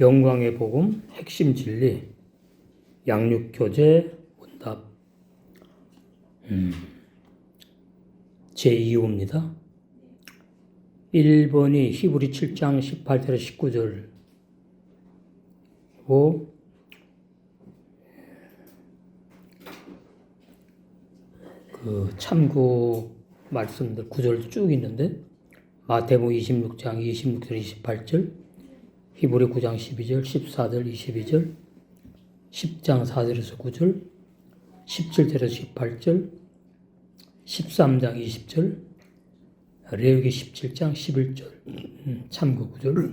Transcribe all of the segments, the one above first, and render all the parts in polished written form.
영광의 복음 핵심 진리 양육교재 문답 제2호입니다. 1번이 히브리 7장 18절에서 19절이고 그 참고 말씀들 구절도 쭉 있는데 마태복음 26장 26절 28절 히브리 9장 12절, 14절, 22절, 10장 4절에서 9절, 17절에서 18절, 13장 20절, 레위기 17장 11절, 참고 구절.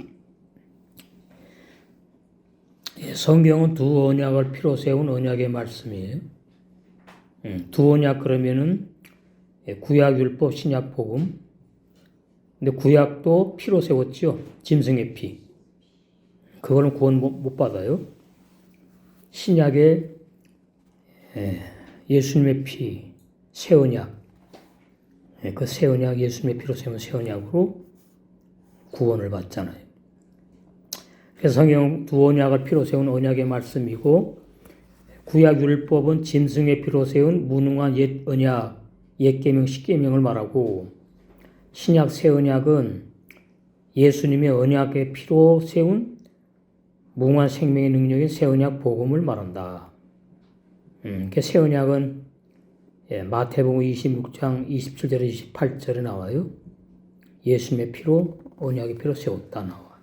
성경은 두 언약을 피로 세운 언약의 말씀이에요. 두 언약 그러면은 구약 율법, 신약 복음. 근데 구약도 피로 세웠죠. 짐승의 피. 그거는 구원 못 받아요. 신약에 예수님의 피, 새 언약. 그 새 언약 예수님의 피로 세운 새 언약으로 구원을 받잖아요. 그래서 성경 두 언약을 피로 세운 언약의 말씀이고 구약 율법은 짐승의 피로 세운 무능한 옛 언약, 옛 계명, 십계명을 말하고 신약 새 언약은 예수님의 언약의 피로 세운 무궁한 생명의 능력인 새 언약 복음을 말한다. 그 새 언약은 마태복음 26장 27절에 28절에 나와요. 예수님의 피로 언약의 피로 세웠다 나와.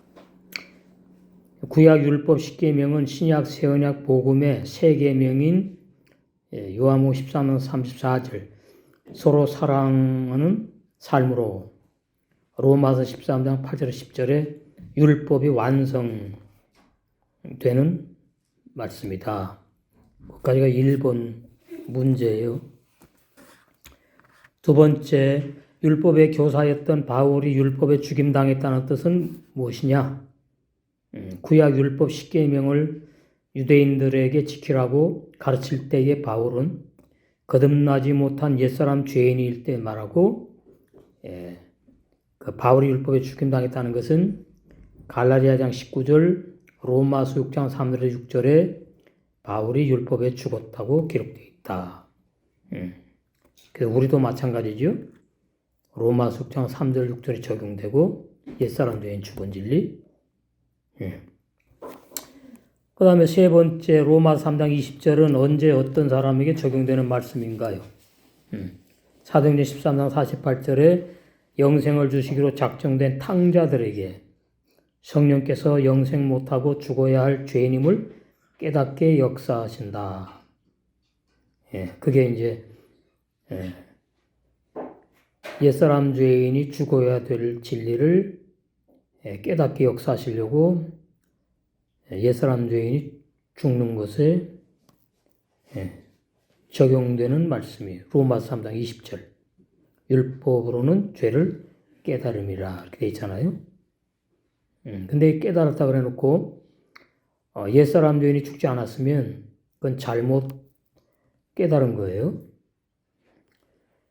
구약 율법 십계명은 신약 새 언약 복음의 새 계명인 요한복음 13장 34절 서로 사랑하는 삶으로 로마서 13장 8절에 10절에 율법이 완성되는 말씀이다. 거기까지가 1번 문제예요. 두 번째, 율법의 교사였던 바울이 율법에 죽임당했다는 뜻은 무엇이냐? 구약 율법 십계명을 유대인들에게 지키라고 가르칠 때의 바울은 거듭나지 못한 옛사람 죄인일 때 말하고 그 바울이 율법에 죽임당했다는 것은 갈라디아장 19절, 로마서 6장 3절에 6절에 바울이 율법에 죽었다고 기록되어 있다. 그래서 우리도 마찬가지죠. 로마서 6장 3절 6절에 적용되고 옛사람 죄인 죽은 진리. 그 다음에 세 번째 로마서 3장 20절은 언제 어떤 사람에게 적용되는 말씀인가요? 사도행전 13장 48절에 영생을 주시기로 작정된 탕자들에게 성령께서 영생 못하고 죽어야 할 죄인임을 깨닫게 역사하신다. 그게 이제 옛사람 죄인이 죽어야 될 진리를 깨닫게 역사하시려고 옛사람 죄인이 죽는 것에 적용되는 말씀이에요. 로마서 3장 20절. 율법으로는 죄를 깨달음이라 이렇게 돼 있잖아요. 근데 깨달았다 그래 놓고 옛사람 죄인이 죽지 않았으면 그건 잘못 깨달은 거예요.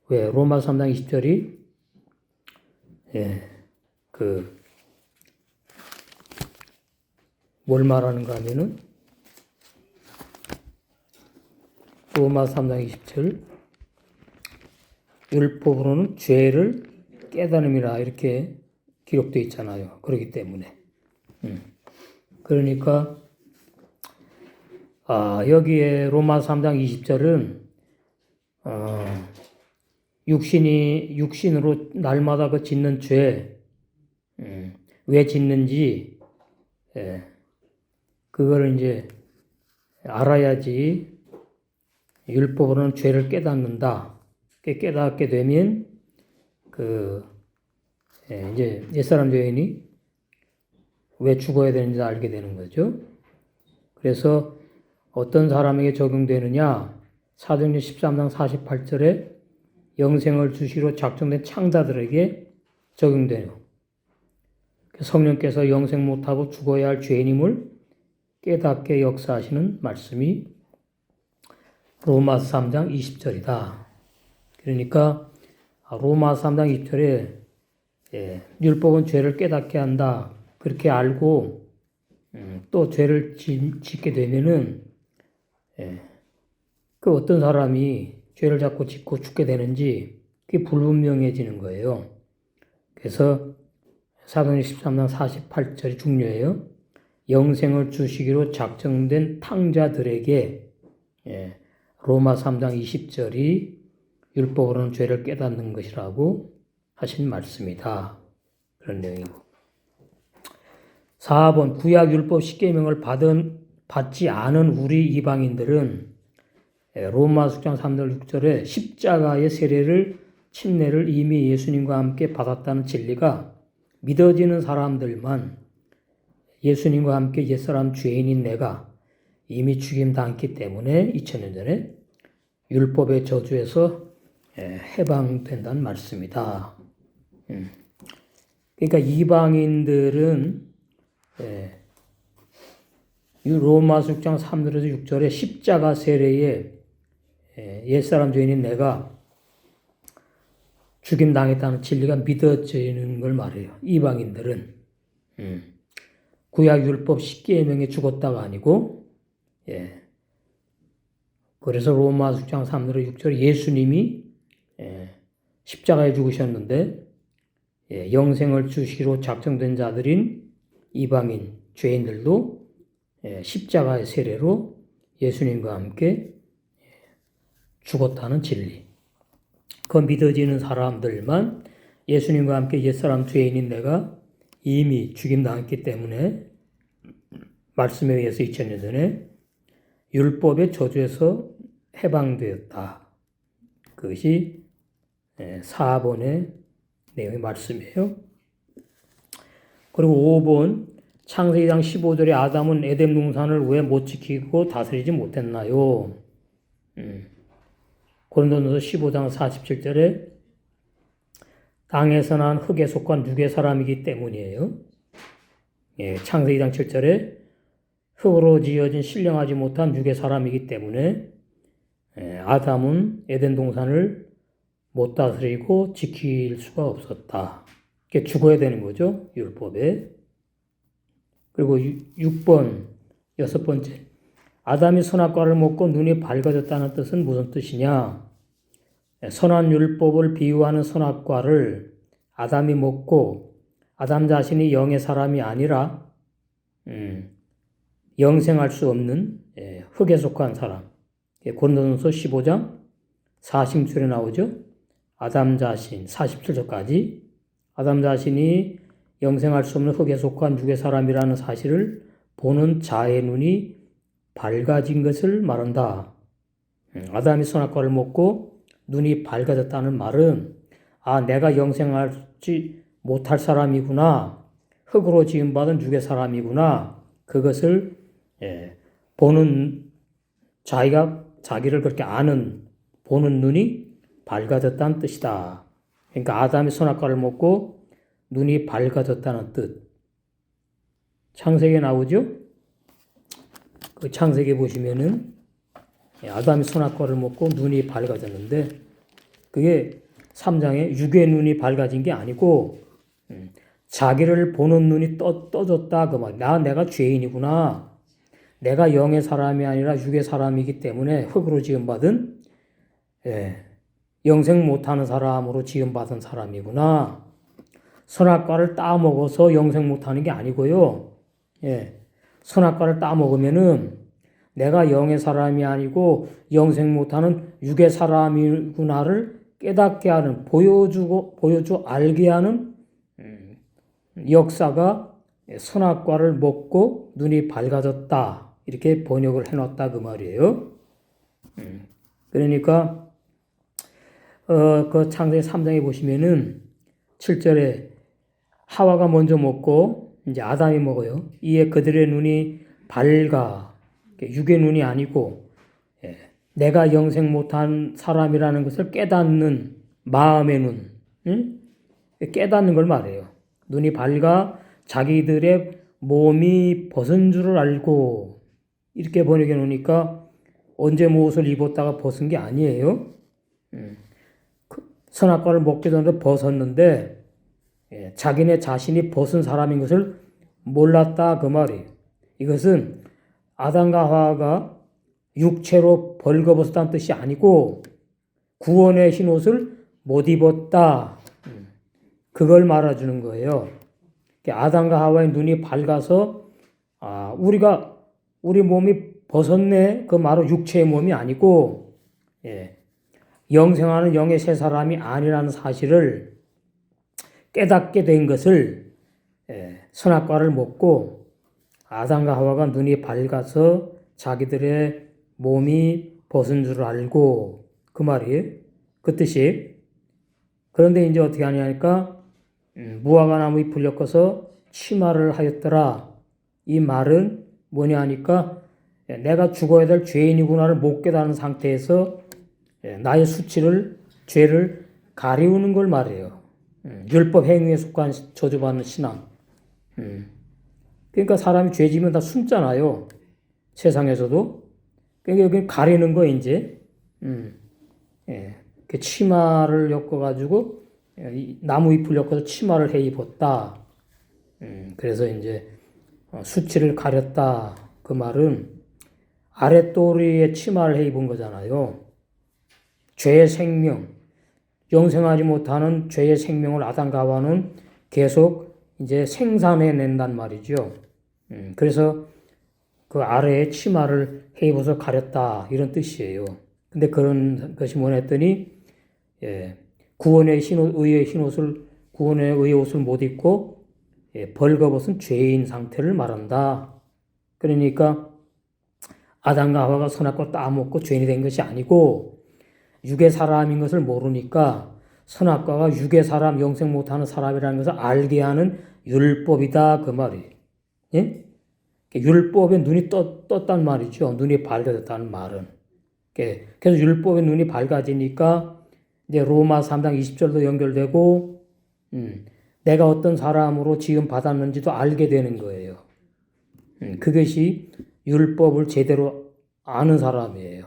왜? 로마서 3장 20절이 뭘 말하는가 하면은 로마서 3장 20절 율법으로는 죄를 깨달음이라 이렇게 기록되어 있잖아요. 그렇기 때문에. 그러니까 여기에 로마서 3장 20절은 육신으로 날마다 그 짓는 죄, 왜 짓는지 그거를 이제 알아야지 율법으로는 죄를 깨닫는다. 깨닫게 되면 이제 옛사람 죄인이 왜 죽어야 되는지 알게 되는 거죠. 그래서 어떤 사람에게 적용되느냐? 사도행전 13장 48절에 영생을 주시로 작정된 창자들에게 적용돼요. 성령께서 영생 못하고 죽어야 할 죄인임을 깨닫게 역사하시는 말씀이 로마서 3장 20절이다. 그러니까 로마서 3장 20절에 율법은 죄를 깨닫게 한다. 그렇게 알고 또 죄를 짓게 되면은 그 어떤 사람이 죄를 자꾸 짓고 죽게 되는지 그게 불분명해지는 거예요. 그래서 사도행 13장 48절이 중요해요. 영생을 주시기로 작정된 탕자들에게 로마 3장 20절이 율법으로는 죄를 깨닫는 것이라고 하신 말씀이다. 그런 내용이고. 4번 구약 율법 10계명을 받지 않은 우리 이방인들은 로마 6장 3절 6절에 십자가의 침례를 이미 예수님과 함께 받았다는 진리가 믿어지는 사람들만 예수님과 함께 옛사람 죄인인 내가 이미 죽임 당했기 때문에 2000년 전에 율법의 저주에서 해방된다는 말씀이다. 그러니까 이방인들은 로마서 6장 3절에서 6절에 십자가 세례에 옛사람 죄인인 내가 죽임 당했다는 진리가 믿어지는 걸 말해요. 이방인들은 구약 율법 10계명에 죽었다가 아니고 그래서 로마서 6장 3절에서 6절에 예수님이 십자가에 죽으셨는데 영생을 주시기로 작정된 자들인 이방인 죄인들도 십자가의 세례로 예수님과 함께 죽었다는 진리. 그 믿어지는 사람들만 예수님과 함께 옛사람 죄인인 내가 이미 죽임당했기 때문에 말씀에 의해서 2000년 전에 율법의 저주에서 해방되었다. 그것이 4번의 내용의 말씀이에요. 그리고 5번 창세기 2장 15절에 아담은 에덴 동산을 왜 못 지키고 다스리지 못했나요? 고린도전서 15장 47절에 땅에서 난 흙에 속한 육의 사람이기 때문이에요. 창세기 2장 7절에 흙으로 지어진 신령하지 못한 육의 사람이기 때문에 아담은 에덴 동산을 못 다스리고 지킬 수가 없었다. 이게 죽어야 되는 거죠. 율법에. 그리고 6번, 6번째. 아담이 선악과를 먹고 눈이 밝아졌다는 뜻은 무슨 뜻이냐? 선한 율법을 비유하는 선악과를 아담이 먹고 아담 자신이 영의 사람이 아니라 영생할 수 없는 흙에 속한 사람. 고린도전서 15장 40절에 나오죠. 아담 자신 47절까지 아담 자신이 영생할 수 없는 흙에 속한 육의 사람이라는 사실을 보는 자의 눈이 밝아진 것을 말한다. 아담이 선악과를 먹고 눈이 밝아졌다는 말은 내가 영생하지 못할 사람이구나. 흙으로 지음받은 육의 사람이구나. 그것을 보는 자기를 그렇게 보는 눈이 밝아졌다는 뜻이다. 그러니까 아담이 선악과를 먹고 눈이 밝아졌다는 뜻. 창세기에 나오죠? 그 창세기 보시면은 아담이 선악과를 먹고 눈이 밝아졌는데 그게 3장에 육의 눈이 밝아진 게 아니고 자기를 보는 눈이 떠졌다 그 말. 내가 죄인이구나. 내가 영의 사람이 아니라 육의 사람이기 때문에 흙으로 지음받은 영생 못하는 사람으로 지음받은 사람이구나. 선악과를 따먹어서 영생 못하는 게 아니고요. 선악과를 따먹으면은 내가 영의 사람이 아니고 영생 못하는 육의 사람이구나를 깨닫게 하는, 보여주 알게 하는 역사가 선악과를 먹고 눈이 밝아졌다. 이렇게 번역을 해놨다 그 말이에요. 그러니까 그 창세기 3장에 보시면은 7절에 하와가 먼저 먹고 이제 아담이 먹어요. 이에 그들의 눈이 밝아. 육의 눈이 아니고 내가 영생 못한 사람이라는 것을 깨닫는 마음의 눈, 깨닫는 걸 말해요. 눈이 밝아 자기들의 몸이 벗은 줄을 알고 이렇게 번역해 놓으니까 언제 무엇을 입었다가 벗은 게 아니에요. 선악과를 먹기 전에 벗었는데 자기네 자신이 벗은 사람인 것을 몰랐다 그 말이에요. 이것은 아담과 하와가 육체로 벌거벗었다는 뜻이 아니고 구원의 흰옷을 못 입었다. 그걸 말해주는 거예요. 아담과 하와의 눈이 밝아서 우리 몸이 벗었네. 그 바로 육체의 몸이 아니고 영생하는 영의 새 사람이 아니라는 사실을 깨닫게 된 것을 선악과를 먹고 아담과 하와가 눈이 밝아서 자기들의 몸이 벗은 줄 알고 그 말이에요. 그 뜻이. 그런데 이제 어떻게 하냐니까 무화과 나무 잎을 엮어서 치마를 하였더라. 이 말은 뭐냐 하니까 내가 죽어야 될 죄인이구나를 못 깨닫는 상태에서 나의 죄를 가리우는 걸 말해요. 율법 행위에 속한 저주받는 신앙. 그러니까 사람이 죄 지면 다 숨잖아요. 세상에서도. 그러니까 여기 가리는 거 이제. 그 치마를 엮어가지고 나무 잎을 엮어서 치마를 해 입었다. 그래서 이제 수치를 가렸다. 그 말은 아랫도리에 치마를 해 입은 거잖아요. 죄의 생명, 영생하지 못하는 죄의 생명을 아담과 하와는 계속 이제 생산해 낸단 말이죠. 그래서 그 아래에 치마를 해 입어서 가렸다 이런 뜻이에요. 근데 그런 것이 뭐냐 했더니 구원의 의의 흰옷을 구원의 의의 옷을 못 입고 벌거벗은 죄인 상태를 말한다. 그러니까 아담과 하와가 선악과 따먹고 죄인이 된 것이 아니고 육의 사람인 것을 모르니까 선악과가 육의 사람, 영생 못하는 사람이라는 것을 알게 하는 율법이다 그 말이에요. 예? 율법에 눈이 떴단 말이죠. 눈이 밝아졌다는 말은. 그래서 율법에 눈이 밝아지니까 이제 로마 3장 20절도 연결되고 내가 어떤 사람으로 지음 받았는지도 알게 되는 거예요. 그것이 율법을 제대로 아는 사람이에요.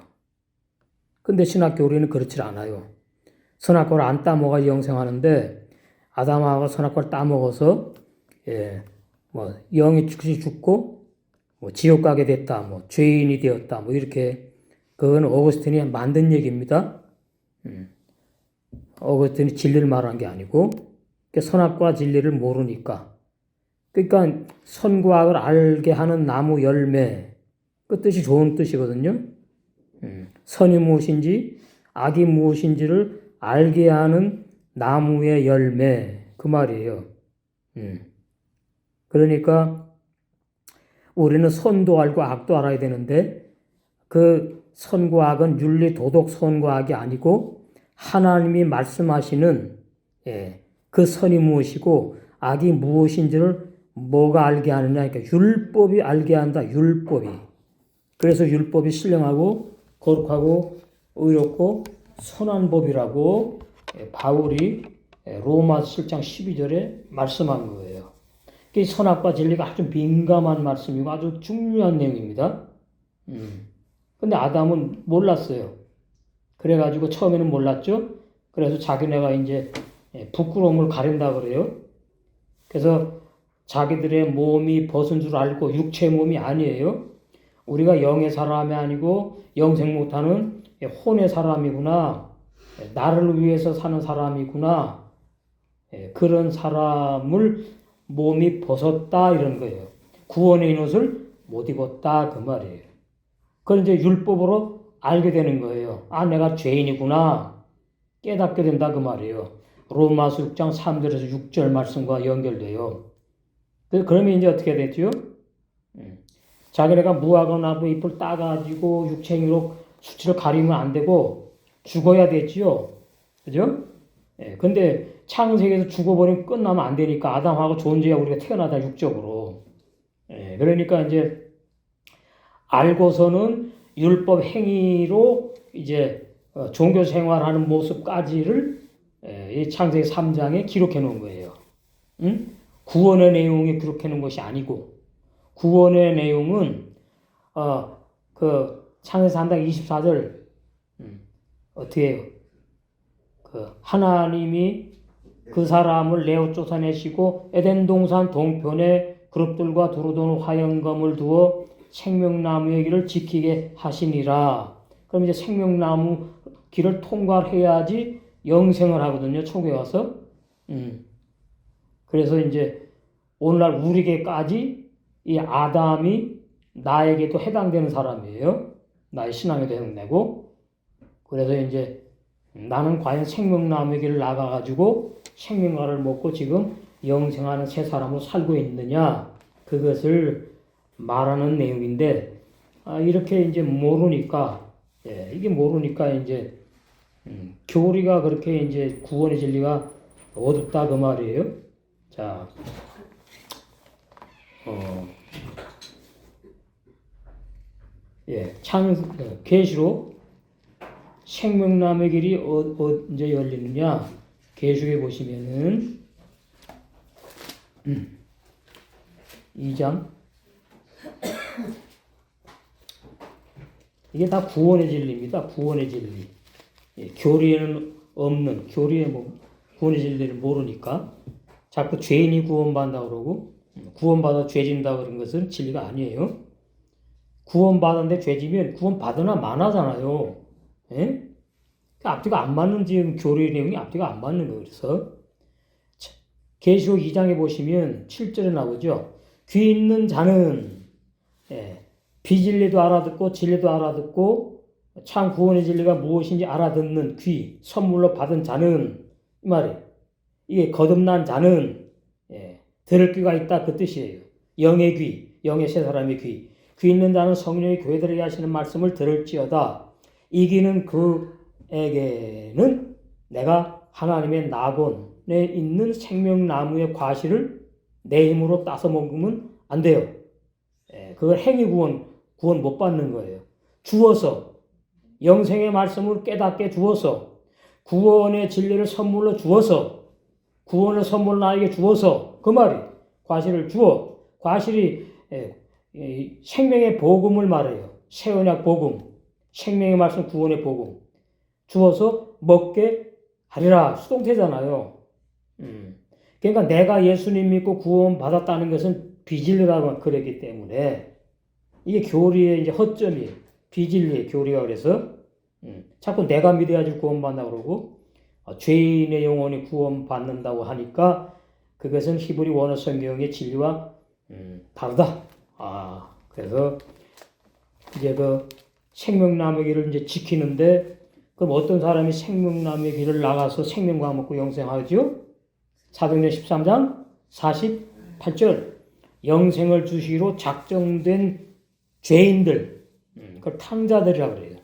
근데 신학교리는 그렇지 않아요. 선악과를 안 따먹어 영생하는데 아담하고 선악과를 따먹어서 영이 죽고 지옥 가게 됐다, 죄인이 되었다, 이렇게 그건 어거스틴이 만든 얘기입니다. 어거스틴이 진리를 말한 게 아니고 선악과 진리를 모르니까. 그러니까 선과 악을 알게 하는 나무 열매 그 뜻이 좋은 뜻이거든요. 선이 무엇인지 악이 무엇인지를 알게 하는 나무의 열매 그 말이에요. 그러니까 우리는 선도 알고 악도 알아야 되는데 그 선과 악은 윤리, 도덕, 선과 악이 아니고 하나님이 말씀하시는 그 선이 무엇이고 악이 무엇인지를 뭐가 알게 하느냐. 그러니까 율법이 알게 한다. 율법이. 그래서 율법이 신령하고 거룩하고 의롭고 선한 법이라고 바울이 로마서 7장 12절에 말씀한 거예요. 이 선악과 진리가 아주 민감한 말씀이고 아주 중요한 내용입니다. 근데 아담은 몰랐어요. 그래가지고 처음에는 몰랐죠. 그래서 자기네가 이제 부끄러움을 가린다 그래요. 그래서 자기들의 몸이 벗은 줄 알고 육체의 몸이 아니에요. 우리가 영의 사람이 아니고 영생 못하는 혼의 사람이구나. 나를 위해서 사는 사람이구나. 그런 사람을 몸이 벗었다 이런 거예요. 구원의 옷을 못 입었다 그 말이에요. 그걸 이제 율법으로 알게 되는 거예요. 내가 죄인이구나. 깨닫게 된다 그 말이에요. 로마서 6장 3절에서 6절 말씀과 연결돼요. 그러면 이제 어떻게 되죠? 자기네가 무화과 나무 잎을 따가지고 육체행위로 수치를 가리면 안 되고 죽어야 되지요. 그죠? 근데 창세기에서 죽어버리면 끝나면 안 되니까 아담하고 존재야 우리가 태어나다 육적으로. 그러니까 이제 알고서는 율법 행위로 이제 종교 생활하는 모습까지를 이 창세기 3장에 기록해 놓은 거예요. 구원의 내용에 기록해 놓은 것이 아니고 구원의 내용은 그 창세기 3장 24절 어떻게 해요? 하나님이 그 사람을 내어 쫓아내시고 에덴 동산 동편에 그룹들과 두루도는 화영검을 두어 생명나무의 길을 지키게 하시니라. 그럼 이제 생명나무 길을 통과해야지 영생을 하거든요. 천국에 와서. 그래서 이제 오늘날 우리에게까지 이 아담이 나에게도 해당되는 사람이에요. 나의 신앙에도 해당되고. 그래서 이제 나는 과연 생명나무의 길을 나가가지고 생명과를 먹고 지금 영생하는 새 사람으로 살고 있느냐, 그것을 말하는 내용인데, 이렇게 이제 모르니까, 이게 모르니까 이제 교리가 그렇게 이제 구원의 진리가 어둡다 그 말이에요. 자, 계시록 생명나무의 길이 언제 열리느냐? 계시록에 보시면은 2장 이게 다 구원의 진리입니다. 구원의 진리. 교리에는 없는 교리에 구원의 진리를 모르니까 자꾸 죄인이 구원받는다 그러고 구원받아 죄진다 그런 것은 진리가 아니에요. 구원받았는데 죄지면 구원받으나 마나잖아요. 예? 앞뒤가 안 맞는 지금 교리 내용이 앞뒤가 안 맞는 거예요. 그래서 계시록 2장에 보시면 7절에 나오죠. 귀 있는 자는 비진리도 알아듣고 진리도 알아듣고 참 구원의 진리가 무엇인지 알아듣는 귀, 선물로 받은 자는 이 말이에요. 이게 거듭난 자는 들을 귀가 있다 그 뜻이에요. 영의 귀, 영의 세 사람의 귀. 귀 있는 자는 성령이 교회들에게 하시는 말씀을 들을지어다. 이기는 그에게는 내가 하나님의 낙원에 있는 생명나무의 과실을 내 힘으로 따서 먹으면 안 돼요. 그걸 행위 구원 못 받는 거예요. 주어서 영생의 말씀을 깨닫게 주어서 구원의 진리를 선물로 주어서 구원의 선물 나에게 주어서 그 말이 과실을 주어 과실이 생명의 복음을 말해요. 새 언약 복음, 생명의 말씀 구원의 복음 주어서 먹게 하리라. 수동태잖아요. 그러니까 내가 예수님 믿고 구원 받았다는 것은 비진리라고 그랬기 때문에 이게 교리의 이제 허점이에요. 비진리의 교리가 그래서 자꾸 내가 믿어야지 구원받는다고 그러고 죄인의 영혼이 구원받는다고 하니까 그것은 히브리 원어 성경의 진리와 다르다. 그래서 이제 그 생명나무의 길을 이제 지키는데 그럼 어떤 사람이 생명나무의 길을 나가서 생명과 먹고 영생하죠? 사도행전 13장 48절 영생을 주시기로 작정된 죄인들, 그걸 탕자들이라고 그래요.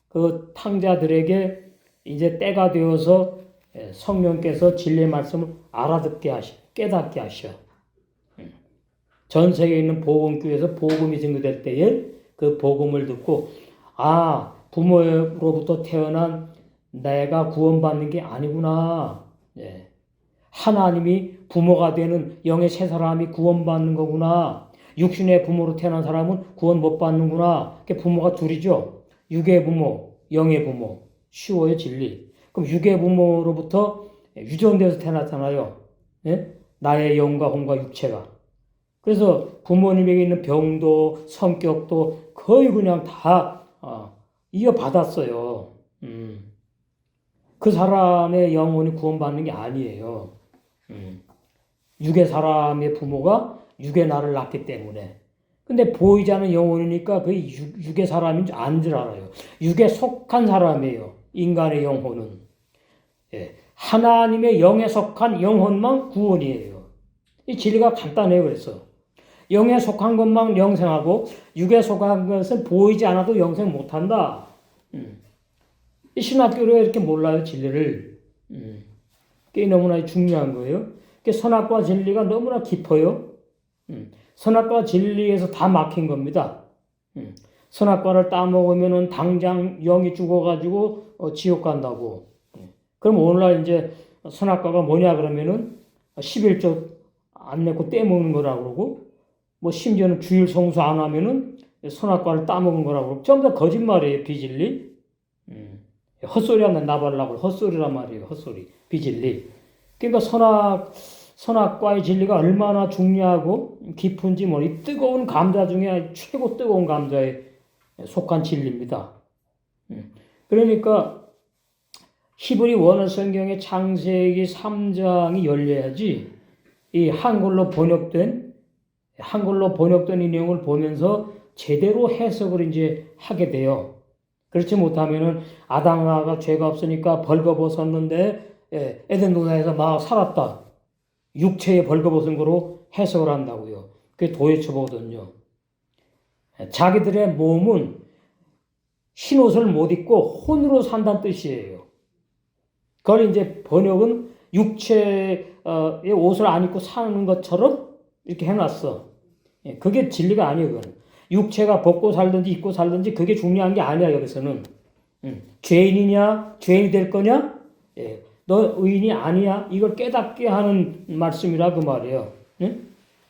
그 탕자들에게 이제 때가 되어서 성령께서 진리의 말씀을 알아듣게 하셔, 깨닫게 하셔. 전 세계에 있는 복음교회에서 복음이 증거될 때에 그 복음을 듣고 부모로부터 태어난 내가 구원받는 게 아니구나. 하나님이 부모가 되는 영의 새 사람이 구원받는 거구나. 육신의 부모로 태어난 사람은 구원 못 받는구나. 부모가 둘이죠. 육의 부모, 영의 부모. 쉬워요, 진리. 그럼 육의 부모로부터 유전돼서 태어났잖아요. 나의 영과 혼과 육체가. 그래서 부모님에게 있는 병도 성격도 거의 그냥 다 이어받았어요. 그 사람의 영혼이 구원받는 게 아니에요. 육의 사람의 부모가 육의 나를 낳기 때문에. 근데 보이지 않는 영혼이니까 그 육의 사람인 줄 안 줄 알아요. 육에 속한 사람이에요. 인간의 영혼은. 하나님의 영에 속한 영혼만 구원이에요. 이 진리가 간단해요. 그래서 영에 속한 것만 영생하고 육에 속한 것은 보이지 않아도 영생 못한다. 이 신학교로 이렇게 몰라요. 진리를. 그게 너무나 중요한 거예요. 선악과 진리가 너무나 깊어요. 선악과 진리에서 다 막힌 겁니다. 선악과를 따먹으면 당장 영이 죽어가지고 지옥 간다고. 그럼 오늘날 이제 선악과가 뭐냐 그러면은 11조 안 내고 떼먹는 거라고 그러고 심지어는 주일 성수 안 하면은 선악과를 따먹은 거라고 그러고 전부 다 거짓말이에요. 비진리. 헛소리 하면 나발라고 헛소리란 말이에요. 헛소리. 비진리. 그러니까 선악과의 진리가 얼마나 중요하고 깊은지 이 뜨거운 감자 중에 최고 뜨거운 감자에 속한 진리입니다. 그러니까 히브리 원어 성경의 창세기 3장이 열려야지 이 한글로 번역된 이 내용을 보면서 제대로 해석을 이제 하게 돼요. 그렇지 못하면은 아담과 죄가 없으니까 벌거벗었는데 에덴 동산에서 막 살았다. 육체에 벌거벗은 거로 해석을 한다고요. 그게 도예초보거든요. 자기들의 몸은 흰 옷을 못 입고 혼으로 산다는 뜻이에요. 그걸 이제 번역은 육체의 옷을 안 입고 사는 것처럼 이렇게 해놨어. 그게 진리가 아니에요. 그건. 육체가 벗고 살든지 입고 살든지 그게 중요한 게 아니야. 여기서는 죄인이냐 죄인이 될 거냐 너 의인이 아니야 이걸 깨닫게 하는 말씀이라 그 말이에요.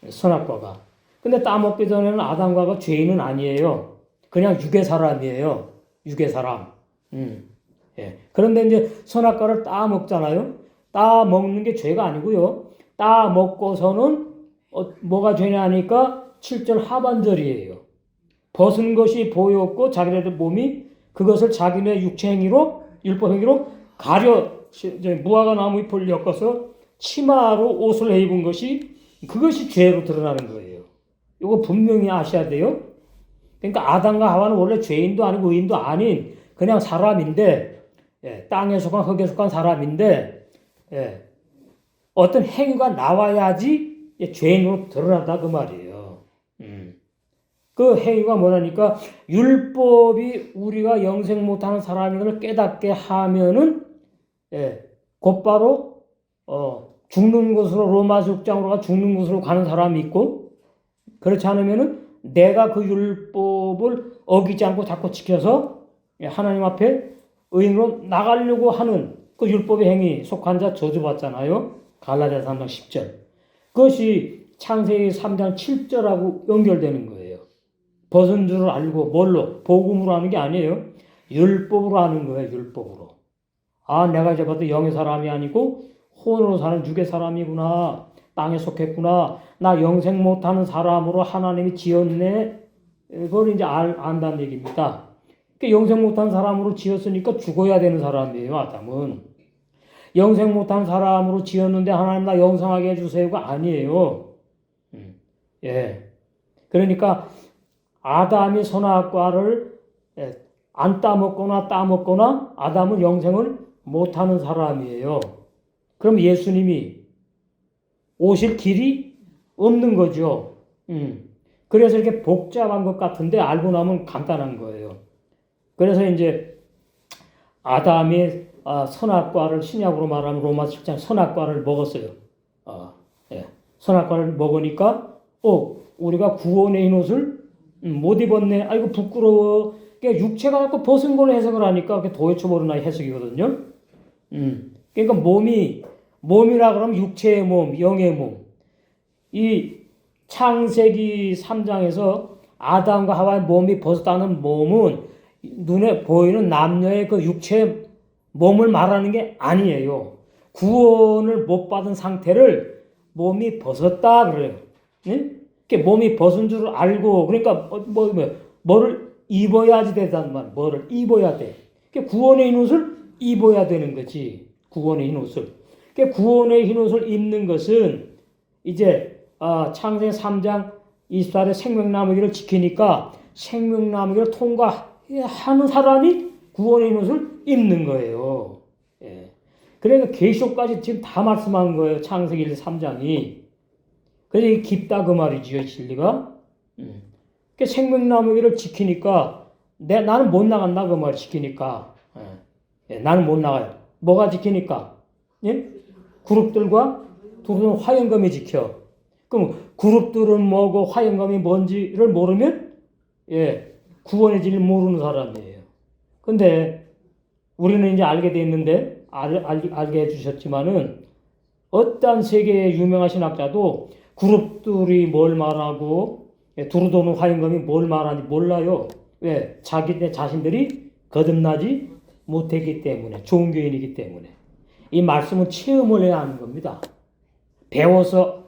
선악과가. 근데 따먹기 전에는 아담과가 죄인은 아니에요. 그냥 육의 사람이에요. 육의 사람. 그런데 이제 선악과를 따먹잖아요. 따먹는 게 죄가 아니고요. 따먹고서는 뭐가 죄냐 하니까 7절 하반절이에요. 벗은 것이 보였고 자기네들 몸이 그것을 자기네 육체 행위로 율법 행위로 무화과 나무 잎을 엮어서 치마로 옷을 입은 것이 그것이 죄로 드러나는 거예요. 이거 분명히 아셔야 돼요. 그러니까 아담과 하와는 원래 죄인도 아니고 의인도 아닌 그냥 사람인데 땅에 속한 흙에 속한 사람인데 어떤 행위가 나와야지 죄인으로 드러난다 그 말이에요. 그 행위가 뭐라니까 율법이 우리가 영생 못하는 사람임을 깨닫게 하면은 곧바로 죽는 곳으로 로마서 6장으로 죽는 곳으로 가는 사람이 있고 그렇지 않으면은 내가 그 율법을 어기지 않고 자꾸 지켜서 하나님 앞에 의인으로 나가려고 하는 그 율법의 행위 속한 자 저주받잖아요. 갈라디아서 3장 10절. 그것이 창세기 3장 7절하고 연결되는 거예요. 벗은 줄을 알고 뭘로? 복음으로 하는 게 아니에요. 율법으로 하는 거예요. 율법으로. 아 내가 이제 봐도 영의 사람이 아니고 혼으로 사는 육의 사람이구나. 땅에 속했구나. 나 영생 못하는 사람으로 하나님이 지었네. 그걸 이제 안다는 얘기입니다. 그러니까 영생 못한 사람으로 지었으니까 죽어야 되는 사람이에요. 아담은. 영생 못한 사람으로 지었는데 하나님 나 영생하게 해주세요가 아니에요. 그러니까 아담이 선악과를 안 따먹거나 아담은 영생을 못하는 사람이에요. 그럼 예수님이 오실 길이 없는 거죠. 그래서 이렇게 복잡한 것 같은데 알고 나면 간단한 거예요. 그래서 이제 아담이 선악과를 신약으로 말하면 로마서 7장 선악과를 먹었어요. 선악과를 먹으니까 우리가 구원의 흰옷을 못 입었네. 아이고 부끄러워. 그러니까 육체가 갖고 벗은 걸로 해석을 하니까 그게 도예초보로나 해석이거든요. 그러니까 몸이라 그러면 육체의 몸, 영의 몸. 이 창세기 3장에서 아담과 하와의 몸이 벗었다는 몸은 눈에 보이는 남녀의 그 육체의 몸을 말하는 게 아니에요. 구원을 못 받은 상태를 몸이 벗었다 그래요. 몸이 벗은 줄 알고 그러니까 뭐를 입어야지 되단 말. 뭐를 입어야 돼. 구원의 흰옷을 입어야 되는 거지. 구원의 흰옷을. 구원의 흰옷을 입는 것은 이제 창세기 3장 24절의 생명나무기를 지키니까 생명나무기를 통과하는 사람이 구원의 흰옷을 입는 거예요. 그러니까 계시록까지 지금 다 말씀한 거예요. 창세기 3장이. 그래서 깊다 그 말이지요. 진리가. 생명나무기를 지키니까 나는 못 나간다 그 말 지키니까. 나는 못 나가요. 뭐가 지키니까? 그룹들과 두루는 화영검이 지켜. 그럼 그룹들은 뭐고 화영검이 뭔지를 모르면 구원의 진리를 모르는 사람이에요. 근데 우리는 이제 알게 돼 있는데 알게 해주셨지만은 어떤 세계의 유명하신 학자도 그룹들이 뭘 말하고 두루도는 화영검이 뭘 말하는지 몰라요. 왜? 자기네 자신들이 거듭나지 못했기 때문에, 종교인이기 때문에. 이 말씀은 체험을 해야 하는 겁니다. 배워서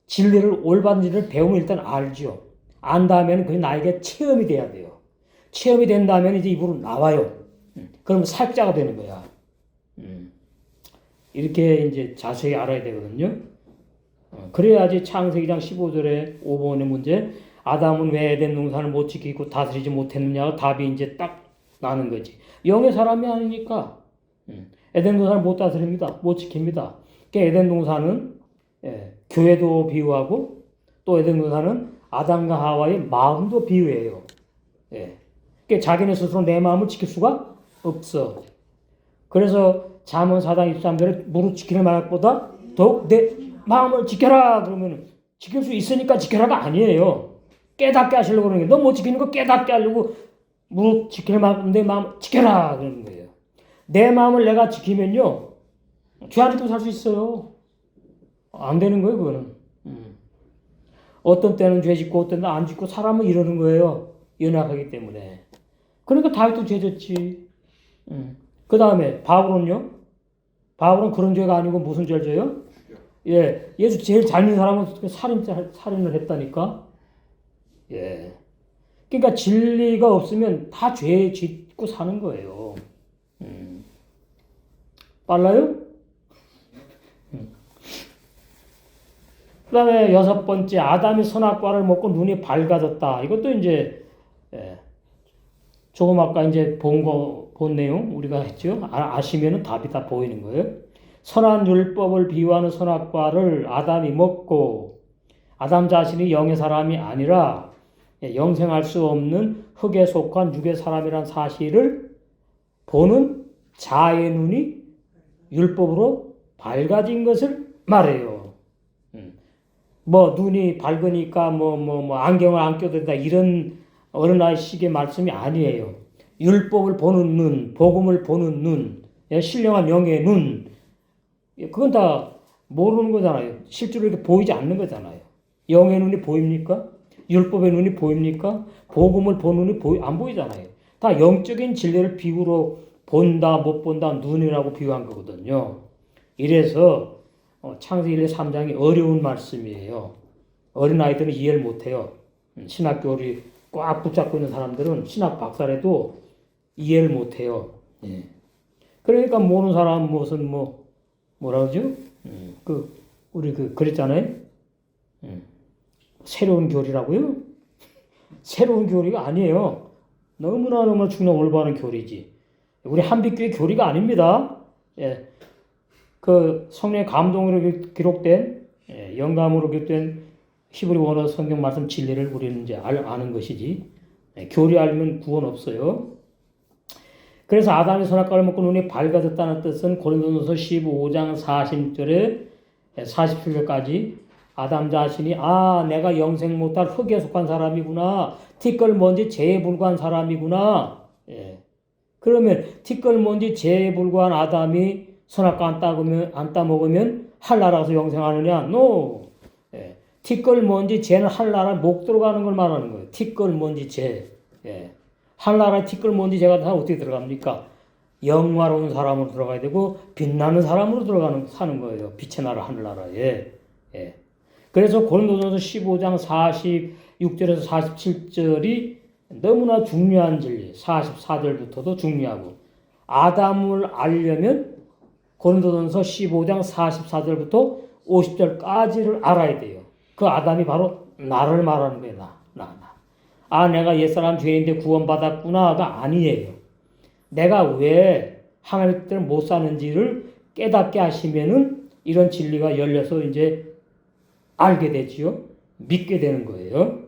진리를 올바른 진리를 배우면 일단 알죠. 안 다음에는 그게 나에게 체험이 돼야 돼요. 체험이 된다면 이제 입으로 나와요. 그러면 살자가 되는 거야. 이렇게 이제 자세히 알아야 되거든요. 그래야지 창세기장 15절에 5번의 문제, 아담은 왜 에덴 동산을 못 지키고 다스리지 못했느냐가 답이 이제 딱 나는 거지. 영의 사람이 아니니까. 에덴 동산을 못 다스립니다. 못 지킵니다. 그러니까 에덴 동산은 교회도 비유하고 또 에덴 동산은 아담과 하와의 마음도 비유해요. 그러니까 자기네 스스로 내 마음을 지킬 수가 없어. 그래서 잠언 4장 23절에 무릇 지키는 말보다 더욱 내 마음을 지켜라 그러면 지킬 수 있으니까 지켜라가 아니에요. 깨닫게 하시려고 그러는 거예요. 너 못 지키는 거 깨닫게 하려고 무릇 지키는 말, 내 마음 지켜라 그러는 거예요. 내 마음을 내가 지키면요 죄 안 짓고 살 수 있어요. 안 되는 거예요 그거는. 어떤 때는 죄 짓고 어떤 때는 안 짓고 사람은 이러는 거예요. 연약하기 때문에. 그러니까 다윗도 죄 졌지. 그 다음에 바울은요. 바울은 그런 죄가 아니고 무슨 죄를 져요? 예, 예수 제일 잘 믿는 사람은 살인을 했다니까. 예. 그러니까 진리가 없으면 다 죄 짓고 사는 거예요. 빨라요? 그 다음에 6번째, 아담이 선악과를 먹고 눈이 밝아졌다. 이것도 이제, 조금 아까 이제 본 내용 우리가 했죠. 아시면은 답이 다 보이는 거예요. 선한 율법을 비유하는 선악과를 아담이 먹고, 아담 자신이 영의 사람이 아니라 영생할 수 없는 흙에 속한 육의 사람이란 사실을 보는 자의 눈이 율법으로 밝아진 것을 말해요. 뭐 눈이 밝으니까 안경을 안 껴도 된다 이런 어른아이식의 말씀이 아니에요. 율법을 보는 눈, 복음을 보는 눈, 신령한 영의 눈, 그건 다 모르는 거잖아요. 실제로 이렇게 보이지 않는 거잖아요. 영의 눈이 보입니까? 율법의 눈이 보입니까? 복음을 보는 눈이 안 보이잖아요. 다 영적인 진리를 비유로 본다, 못 본다, 눈이라고 비유한 거거든요. 이래서 창세기 1, 3장이 어려운 말씀이에요. 어린아이들은 이해를 못해요. 신학교를 꽉 붙잡고 있는 사람들은 신학 박사라도 이해를 못해요. 예. 그러니까 모르는 사람은 무슨 뭐라 그러죠? 우리 그랬잖아요. 새로운 교리라고요? 새로운 교리가 아니에요. 너무나 중요한 올바른 교리지. 우리 한빛교회 교리가 아닙니다. 예. 그 성령의 감동으로 기록된 영감으로 기록된 히브리 원어 성경 말씀 진리를 우리는 이제 아는 것이지. 교리 알면 구원 없어요. 그래서 아담이 선악과를 먹고 눈이 밝아졌다는 뜻은 고린도전서 15장 40절에 47절까지 아담 자신이 내가 영생 못할 흙에 속한 사람이구나. 티끌먼지 재에 불과한 사람이구나. 그러면 티끌먼지 재에 불과한 아담이 선악과 안 따먹으면 한나라에서 영생하느냐? No. 티끌먼지 재는 한나라 못 들어가는 걸 말하는 거예요. 티끌먼지 재. 한나라에 티끌먼지 재가 다 어떻게 들어갑니까? 영화로운 사람으로 들어가야 되고 빛나는 사람으로 사는 거예요. 빛의 나라 하늘나라에. 그래서 고린도전서 15장 46절에서 47절이 너무나 중요한 진리. 44절부터도 중요하고 아담을 알려면 고린도전서 15장 44절부터 50절까지를 알아야 돼요. 그 아담이 바로 나를 말하는 거예요. 나. 내가 옛사람 죄인데 구원받았구나가 아니에요. 내가 왜 하나님 뜻대로 못 사는지를 깨닫게 하시면은 이런 진리가 열려서 이제 알게 되지요. 믿게 되는 거예요.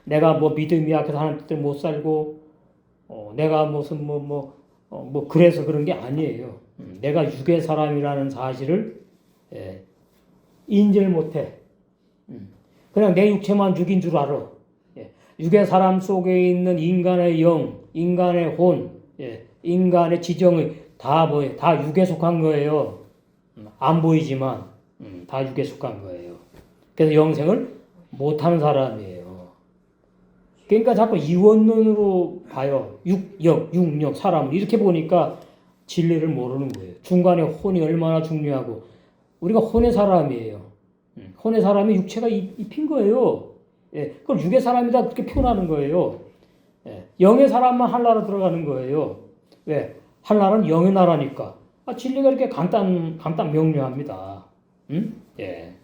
내가 믿음이 약해서 하나님 뜻대로 못 살고, 내가 무슨 그래서 그런 게 아니에요. 내가 육의 사람이라는 사실을 인지를 못해. 그냥 내 육체만 육인 줄 알아. 육의 사람 속에 있는 인간의 영, 인간의 혼, 인간의 지정이 다 육에 속한 거예요. 안 보이지만 다 육에 속한 거예요. 그래서 영생을 못하는 사람이에요. 그러니까 자꾸 이원론으로 봐요. 육령, 사람을 이렇게 보니까 진리를 모르는 거예요. 중간에 혼이 얼마나 중요하고 우리가 혼의 사람이에요. 혼의 사람이 육체가 입힌 거예요. 예, 그걸 육의 사람이다 그렇게 표현하는 거예요. 예, 영의 사람만 한나라 들어가는 거예요. 왜? 한나라는 영의 나라니까. 진리가 이렇게 간단 명료합니다. 예.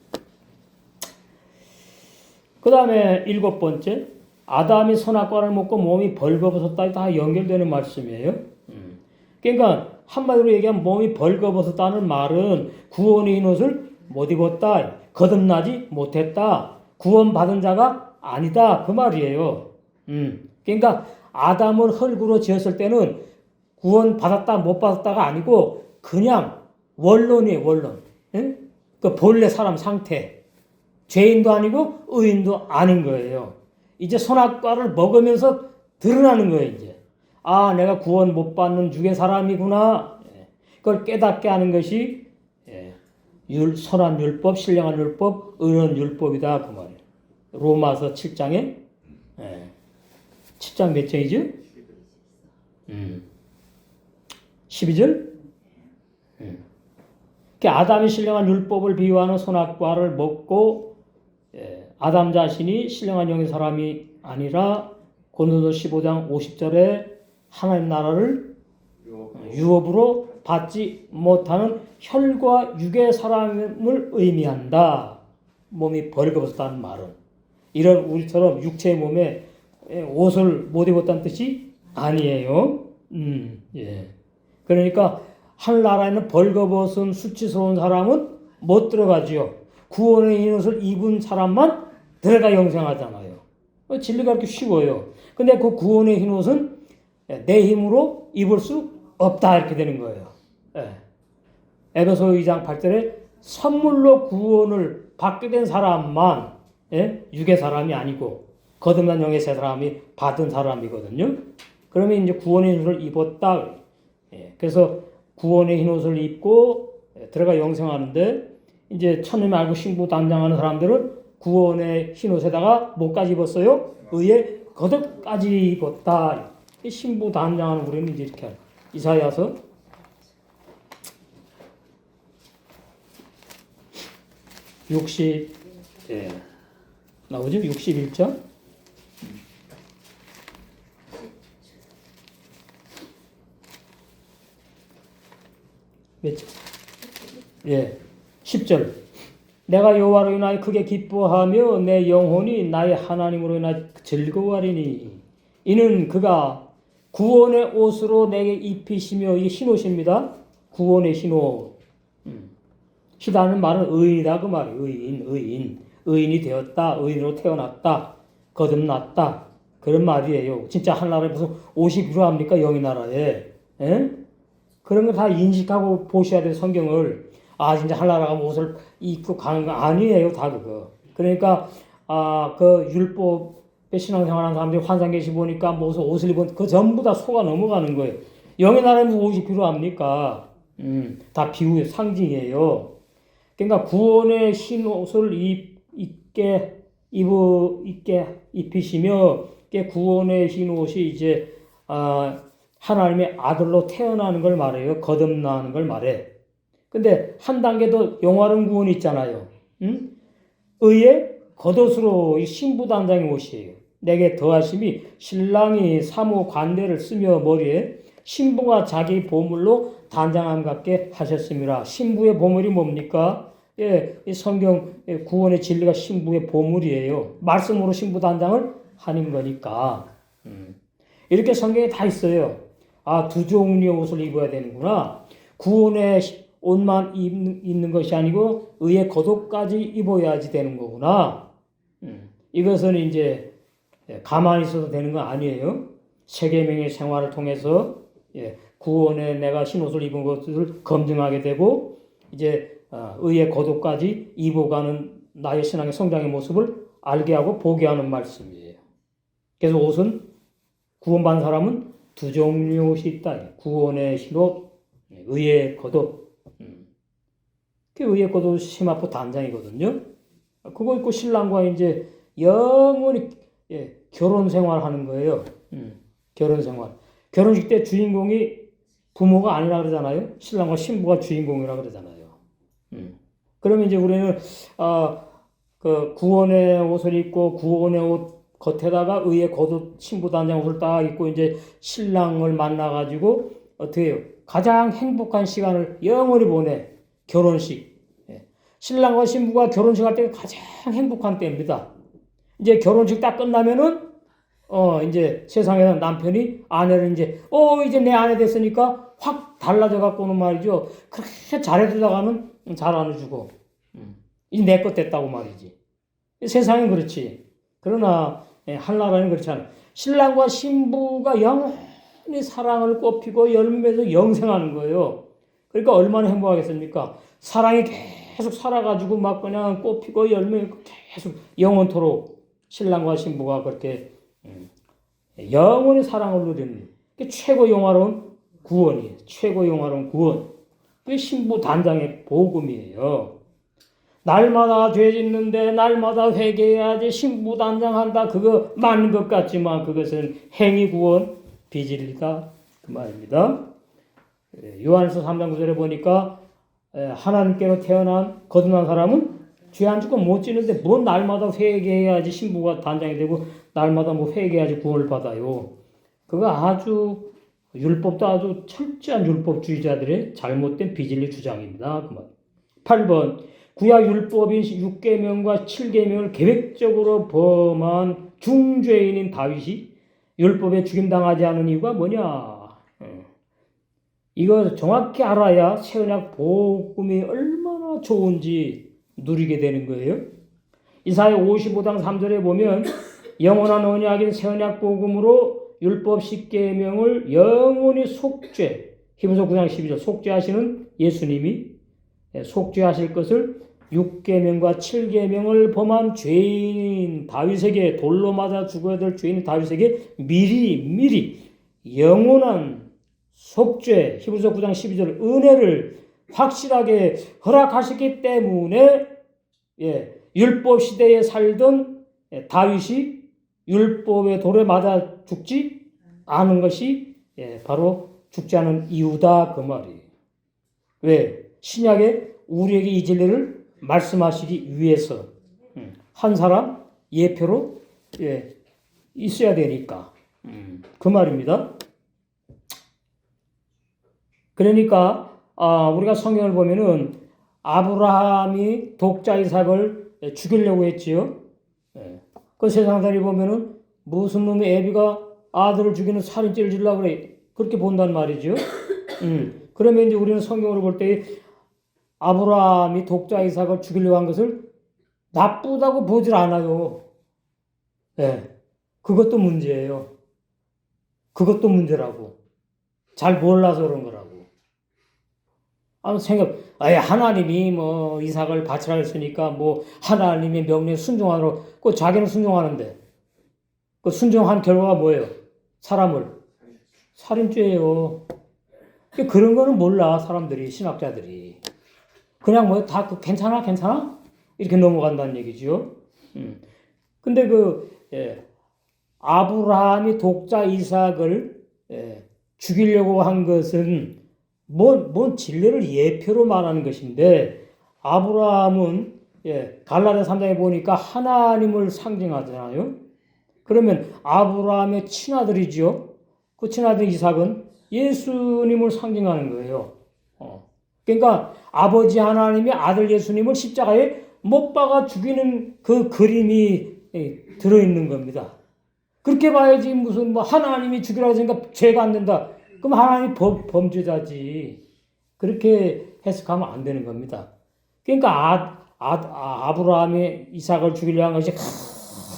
그 다음에 7번째, 아담이 선악과를 먹고 몸이 벌거벗었다. 다 연결되는 말씀이에요. 그러니까 한마디로 얘기하면 몸이 벌거벗었다는 말은 구원의 흰옷을 못 입었다. 거듭나지 못했다. 구원받은 자가 아니다. 그 말이에요. 그러니까 아담을 흙으로 지었을 때는 구원받았다 못 받았다가 아니고 그냥 원론이에요. 원론. 그 본래 사람 상태. 죄인도 아니고 의인도 아닌 거예요. 이제 선악과를 먹으면서 드러나는 거예요. 이제. 내가 구원 못 받는 육의 사람이구나. 그걸 깨닫게 하는 것이 선한 율법, 신령한 율법, 의로운 율법이다. 그 말이에요. 로마서 7장에 7장 몇 장이죠? 12절? 아담이 신령한 율법을 비유하는 선악과를 먹고 아담 자신이 신령한 영의 사람이 아니라 고린도서 15장 50절에 하나님 나라를 유업으로 받지 못하는 혈과 육의 사람을 의미한다. 몸이 벌거벗었다는 말은 이런 우리처럼 육체의 몸에 옷을 못 입었다는 뜻이 아니에요. 예. 그러니까 하늘나라에는 벌거벗은 수치스러운 사람은 못 들어가지요. 구원의 흰옷을 입은 사람만 들어가 영생하잖아요. 진리가 그렇게 쉬워요. 근데 그 구원의 흰옷은 내 힘으로 입을 수 없다 이렇게 되는 거예요. 에베소 2장 8절에 선물로 구원을 받게 된 사람만 육의 사람이 아니고 거듭난 영의 새 사람이 받은 사람이거든요. 그러면 이제 구원의 흰옷을 입었다. 그래서 구원의 흰옷을 입고 들어가 영생하는데 이제 천님이 알고 신부 단장하는 사람들은 구원의 흰옷에다가 뭐까지 입었어요? 의의 겉옷까지 입었다. 신부 단장하는 우리는 이제 이렇게 이사야서 60 나오죠? 61장 몇 절? 10절. 내가 여호와로 인하여 크게 기뻐하며 내 영혼이 나의 하나님으로 인하여 즐거워하리니 이는 그가 구원의 옷으로 내게 입히시며 이게 흰옷입니다. 구원의 흰옷. 희다는 말은 의인이다 그 말이에요. 의인이 되었다. 의인으로 태어났다. 거듭났다. 그런 말이에요. 진짜 하늘나라에 무슨 옷이 필요합니까? 영의 나라에. 그런 거 다 인식하고 보셔야 돼요. 성경을. 진짜 하늘나라 가면 옷을 입고 가는 거 아니에요. 다 그거. 그러니까 그 율법의 신앙생활하는 사람들이 환상계시 보니까 무슨 옷을 입은 그 전부 다 속아 넘어가는 거예요. 영의 나라에 무슨 옷이 필요합니까? 다 비유의 상징이에요. 그러니까 구원의 흰 옷을 입히시며 구원의 흰 옷이 이제 하나님의 아들로 태어나는 걸 말해요. 거듭나는 걸 말해. 근데 한 단계 더 영화로운 구원이 있잖아요. 의의 겉옷으로 이 신부 단장의 옷이에요. 내게 더하심이 신랑이 사모 관대를 쓰며 머리에 신부가 자기 보물로 단장함 같게 하셨습니다. 신부의 보물이 뭡니까? 이 성경 구원의 진리가 신부의 보물이에요. 말씀으로 신부 단장을 하는 거니까. 이렇게 성경에 다 있어요. 두 종류의 옷을 입어야 되는구나. 구원의 옷만 입는 것이 아니고 의의 겉옷까지 입어야지 되는 거구나. 이것은 이제 가만히 있어도 되는 건 아니에요. 세계명의 생활을 통해서 구원에 내가 흰옷을 입은 것을 검증하게 되고 이제 의의 겉옷까지 입어가는 나의 신앙의 성장의 모습을 알게 하고 보게 하는 말씀이에요. 그래서 옷은 구원받은 사람은 두 종류의 옷이 있다. 구원의 흰옷, 의의 겉옷. 그 의의 겉옷이 시마포 단장이거든요. 그거 입고 신랑과 이제 영원히 결혼 생활하는 거예요. 결혼 생활. 결혼식 때 주인공이 부모가 아니라 그러잖아요. 신랑과 신부가 주인공이라 그러잖아요. 그러면 이제 우리는 그 구원의 옷을 입고 구원의 옷 겉에다가 의의 겉옷 신부 단장 옷을 딱 입고 이제 신랑을 만나 가지고 어떻게 해요? 가장 행복한 시간을 영원히 보내. 결혼식. 신랑과 신부가 결혼식 할 때가 가장 행복한 때입니다. 이제 결혼식 딱 끝나면은 이제 세상에서 남편이 아내를 이제 내 아내 됐으니까 확 달라져 갖고는 말이죠. 그렇게 잘해주다가는 잘 안 해주고 이제 내 것 됐다고 말이지. 세상은 그렇지. 그러나 한나라는 그렇지 않아. 신랑과 신부가 영원히 사랑을 꽃피고 열매에서 영생하는 거예요. 그러니까 얼마나 행복하겠습니까? 사랑이 계속 살아가지고 막 그냥 꽃피고 열매 계속 영원토록 신랑과 신부가 그렇게 영원히 사랑을 누리는 게 최고 영화로운 구원이에요. 최고 영화로운 구원. 그게 신부 단장의 복음이에요. 날마다 죄 짓는데 날마다 회개해야지 신부 단장한다. 그거 맞는 것 같지만 그것은 행위 구원 비진리다. 그 말입니다. 요한일서 3장 9절에 보니까 하나님께로 태어난 거듭난 사람은 죄 안 짓고 못 짓는데 뭔 날마다 회개해야지 신부가 단장이 되고 날마다 뭐 회개해야지 구원을 받아요. 그거 아주 율법도 아주 철저한 율법주의자들의 잘못된 비진리 주장입니다. 8번 구약 율법인 6계명과 7계명을 계획적으로 범한 중죄인인 다윗이 율법에 죽임당하지 않은 이유가 뭐냐? 이거 정확히 알아야 새언약 복음이 얼마나 좋은지 누리게 되는 거예요. 이사야 55장 3절에 보면 영원한 언약인 새언약 복음으로 율법 10계명을 영원히 속죄, 히브리서 9장 12절 속죄하시는 예수님이 속죄하실 것을 6계명과 7계명을 범한 죄인 다윗에게 돌로 맞아 죽어야 될 죄인 다윗에게 미리 영원한 속죄, 히브리서 9장 12절 은혜를 확실하게 허락하셨기 때문에 율법 시대에 살던 다윗이 율법의 돌에 맞아 죽지 않은 것이 바로 죽지 않은 이유다 그 말이에요. 왜? 신약에 우리에게 이 진리를 말씀하시기 위해서 한 사람 예표로 있어야 되니까 그 말입니다. 그러니까 우리가 성경을 보면은 아브라함이 독자 이삭을 죽이려고 했지요. 그 세상 사람이 보면은 무슨 놈의 애비가 아들을 죽이는 살인죄를 지으려고 그래. 그렇게 본단 말이죠. 그러면 이제 우리는 성경으로 볼 때 아브라함이 독자 이삭을 죽이려고 한 것을 나쁘다고 보질 않아요. 그것도 문제예요. 그것도 문제라고. 잘 몰라서 그런 거라고. 하나님이 뭐 이삭을 바치라 했으니까 뭐 하나님의 명령에 순종하도록 그 자기는 순종하는데 그 순종한 결과가 뭐예요? 살인죄예요. 그런 거는 몰라 사람들이 신학자들이 그냥 뭐 다 괜찮아 이렇게 넘어간다는 얘기죠. 근데 아브라함이 독자 이삭을 죽이려고 한 것은 뭔 진리를 예표로 말하는 것인데 아브라함은 갈라디아 3장에 보니까 하나님을 상징하잖아요. 그러면 아브라함의 친아들이죠. 그 친아들 이삭은 예수님을 상징하는 거예요. 그러니까 아버지 하나님이 아들 예수님을 십자가에 못 박아 죽이는 그 그림이 들어있는 겁니다. 그렇게 봐야지 무슨 뭐 하나님이 죽이라고 했으니까 죄가 안 된다. 그럼 하나님이 범죄자지. 그렇게 해석하면 안 되는 겁니다. 그러니까 아브라함이 이삭을 죽이려고 한 것이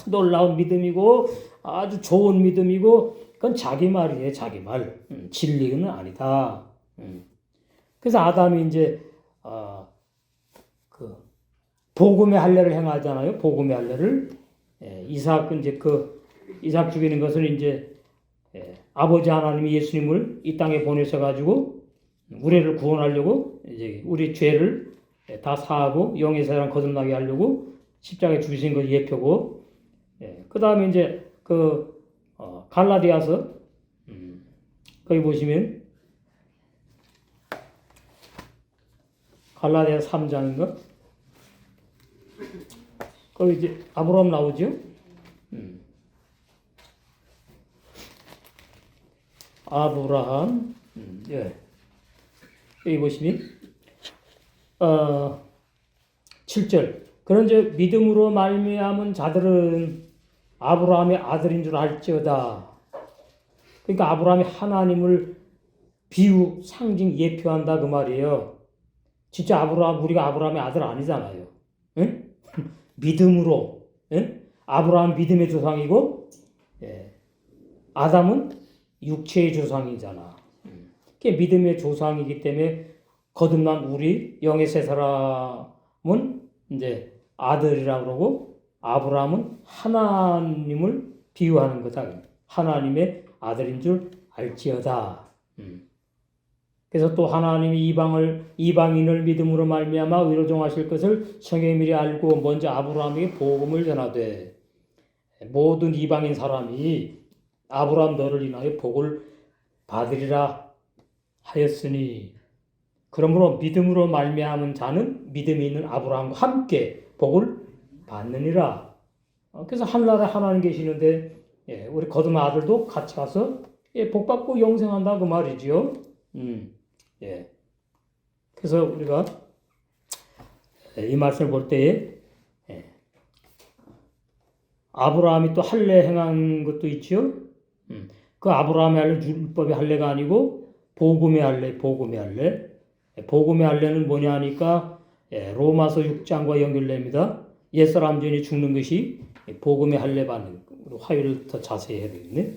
놀라운 믿음이고 아주 좋은 믿음이고 그건 자기 말이에요. 자기 말. 진리는 아니다. 그래서 아담이 이제 복음의 할례를 행하잖아요. 복음의 할례를 이삭은 이제 이삭 죽이는 것은 이제 아버지 하나님이 예수님을 이 땅에 보내셔가지고 우리를 구원하려고 이제 우리 죄를 다 사하고 영의 세상 거듭나게 하려고 십자가에 죽이신 것 예표고, 그 다음에 이제 갈라디아서 거기 보시면 갈라디아 3장인가 거기 이제 아브라함 나오죠? 아브라함, 예. 여기 보시면, 7절. 그런즉 믿음으로 말미암은 자들은 아브라함의 아들인 줄 알지어다. 그러니까 아브라함이 하나님을 비유, 상징, 예표한다 그 말이에요. 진짜 우리가 아브라함의 아들 아니잖아요. 응? 믿음으로, 응? 아브라함 믿음의 조상이고, 예. 아담은 육체의 조상이잖아. 그게 믿음의 조상이기 때문에 거듭난 우리 영의 세 사람은 이제 아들이라고 그러고, 아브라함은 하나님을 비유하는 거다. 하나님의 아들인 줄 알지어다. 그래서 또 하나님이 이방인을 믿음으로 말미암아 의로 정하실 것을 성경이 미리 알고 먼저 아브라함에게 복음을 전하되, 모든 이방인 사람이 아브라함 너를 인하여 복을 받으리라 하였으니, 그러므로 믿음으로 말미암은 자는 믿음이 있는 아브라함과 함께 복을 받느니라. 그래서 하늘나라에 하나님 계시는데, 예, 우리 거듭난 아들도 같이 가서, 예, 복 받고 영생한다 그 말이지요. 예. 그래서 우리가 이 말씀을 볼 때에, 예, 아브라함이 또 할례 행한 것도 있죠. 그 아브라함의 할례 율법의 할례가 아니고 복음의 할례. 복음의 할례는 뭐냐 하니까, 예, 로마서 6장과 연결됩니다. 옛사람 죄인이 죽는 것이 복음의 할례 받는, 화요일 더 자세히 해야 되겠네.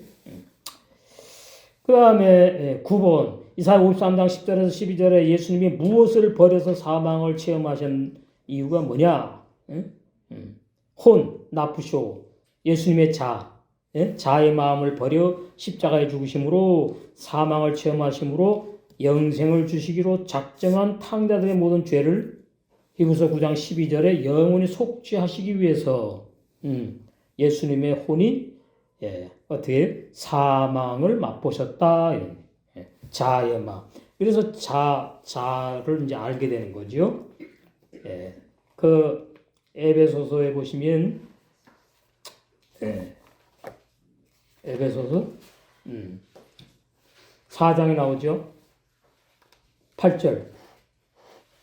그 다음에 9번 이사야 53장 10절에서 12절에 예수님이 무엇을 버려서 사망을 체험하신 이유가 뭐냐? 혼, 나프쇼, 예수님의 자의 마음을 버려 십자가에 죽으심으로 사망을 체험하심으로 영생을 주시기로 작정한 탕자들의 모든 죄를 히브리서 9장 12절에 영원히 속죄하시기 위해서 예수님의 혼이, 예, 어떻게 사망을 맛보셨다. 예, 자의 마음. 그래서 자를 이제 알게 되는 거죠. 예, 그 에베소서에 보시면, 예, 에베소서 4장에 나오죠. 8절.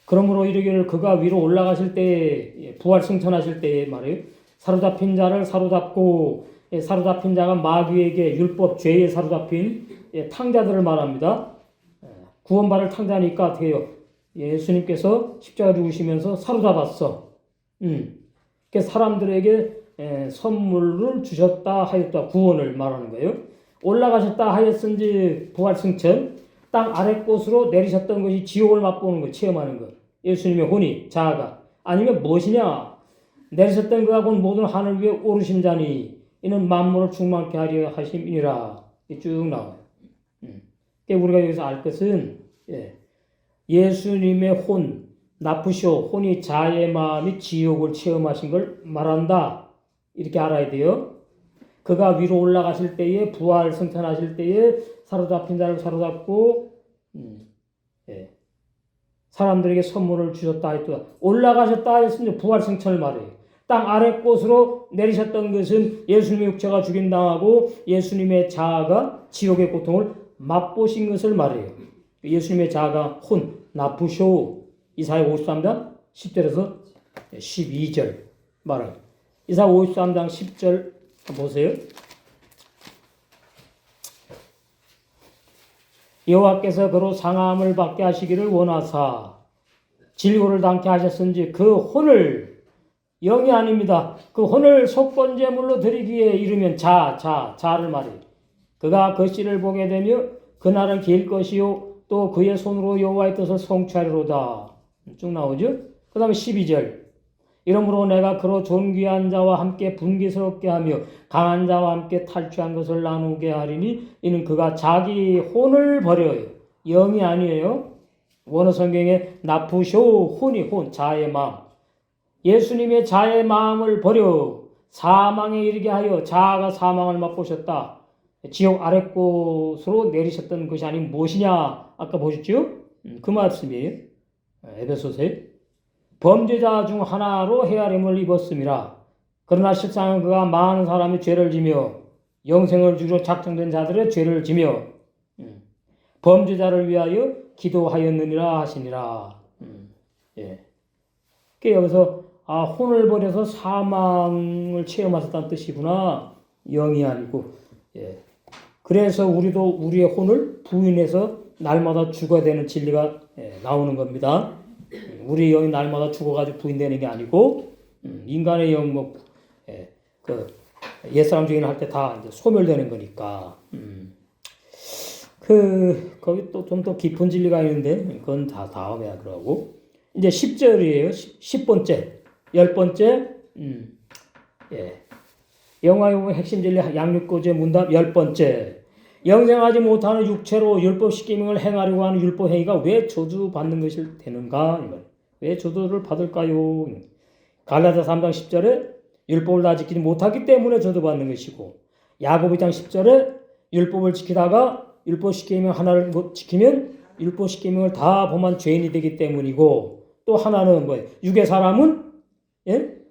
그러므로 이르기를 그가 위로 올라가실 때, 부활 승천하실 때에 말이에요. 사로잡힌 자를 사로잡고, 사로잡힌 자가 마귀에게 율법 죄에 사로잡힌 탕자들을 말합니다. 구원받을 탕자니까 어떻게 해요? 예수님께서 십자가 죽으시면서 사로잡았어. 그래서 사람들에게 선물을 주셨다 하였다. 구원을 말하는 거예요. 올라가셨다 하였은지 부활 승천, 땅 아래 곳으로 내리셨던 것이 지옥을 맛보는 거, 체험하는 것. 예수님의 혼이, 자아가. 아니면 무엇이냐? 내리셨던 그하고는 모든 하늘 위에 오르신 자니 이는 만물을 충만케 하려 하심이니라. 쭉 나와요. 그러니까 우리가 여기서 알 것은, 예, 예수님의 혼, 나프쇼, 혼이 자의 마음이 지옥을 체험하신 걸 말한다. 이렇게 알아야 돼요. 그가 위로 올라가실 때에, 부활 승천하실 때에 사로잡힌 자를 사로잡고, 예, 사람들에게 선물을 주셨다 했다. 올라가셨다 했으면 부활 승천을 말해요. 땅 아래 곳으로 내리셨던 것은 예수님의 육체가 죽임당하고 예수님의 자아가 지옥의 고통을 맛보신 것을 말해요. 예수님의 자아가 혼, 나프쇼, 이사야 53장 10절에서 12절 말합니다. 이사야 53장 10절 보세요. 여호와께서 그로 상함을 받게 하시기를 원하사 질고를 당케 하셨은지 그 혼을, 영이 아닙니다. 그 혼을 속건제물로 드리기에 이르면 자를 말해요. 그가 그 씨를 보게 되며 그날을 길 것이요 또 그의 손으로 여호와의 뜻을 성취하리로다. 쭉 나오죠. 그 다음에 12절. 이러므로 내가 그로 존귀한 자와 함께 분기스럽게 하며 강한 자와 함께 탈취한 것을 나누게 하리니 이는 그가 자기 혼을 버려요. 영이 아니에요. 원어 성경에 나프쇼, 혼, 자의 마음. 예수님의 자의 마음을 버려 사망에 이르게 하여 자아가 사망을 맛보셨다. 지옥 아랫곳으로 내리셨던 것이 아닌 무엇이냐? 아까 보셨죠? 그 말씀이에요. 에베소서에. 범죄자 중 하나로 헤아림을 입었음이라. 그러나 실상은 그가 많은 사람이 죄를 지며 영생을 주기로 작정된 자들의 죄를 지며 범죄자를 위하여 기도하였느니라 하시니라. 예. 여기서 혼을 버려서 사망을 체험하셨다는 뜻이구나. 영이 아니고. 예. 그래서 우리도 우리의 혼을 부인해서 날마다 죽어야 되는 진리가 나오는 겁니다. 우리 영이 날마다 죽어가지고 부인되는 게 아니고 인간의 영 옛사람 주인 할 때 다 소멸되는 거니까. 거기 또 좀 더 깊은 진리가 있는데 그건 다 다음에 하더라고. 이제 10절이에요. 10번째, 10번째. 예. 영화의 보면 핵심 진리 양육구제 문답 10번째. 영생하지 못하는 육체로 율법식 계명을 행하려고 하는 율법 행위가 왜 저주받는 것이 되는가? 왜 저주를 받을까요? 갈라디아 3장 10절에 율법을 다 지키지 못하기 때문에 저주받는 것이고, 야고보 2장 10절에 율법을 지키다가 율법식 계명 하나를 못 지키면 율법식 계명을 다 범한 죄인이 되기 때문이고, 또 하나는 뭐예요? 육의 사람은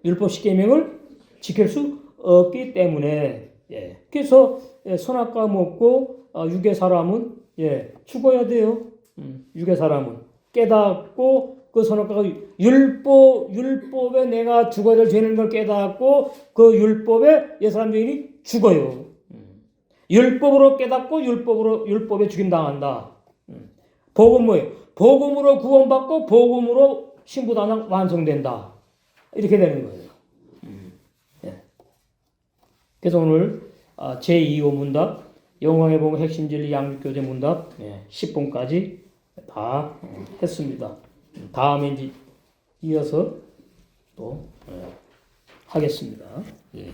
율법식 계명을 지킬 수 없기 때문에 그래서 선악과 먹고 육의 사람은 죽어야 돼요. 육의 사람은 깨닫고 그 선악과가 율법에 내가 죽어야 될 죄는 걸 깨닫고 그 율법에 옛사람 죄인이 죽어요. 율법으로 깨닫고 율법에 죽임당한다. 복음 뭐예요? 복음으로 구원받고 복음으로 신부단장 완성된다. 이렇게 되는 거예요. 그래서 오늘 제2호 문답, 영광의 복음 핵심 진리 양육교재 문답 10번까지 다 했습니다. 다음에 이제 이어서 또 하겠습니다. 예.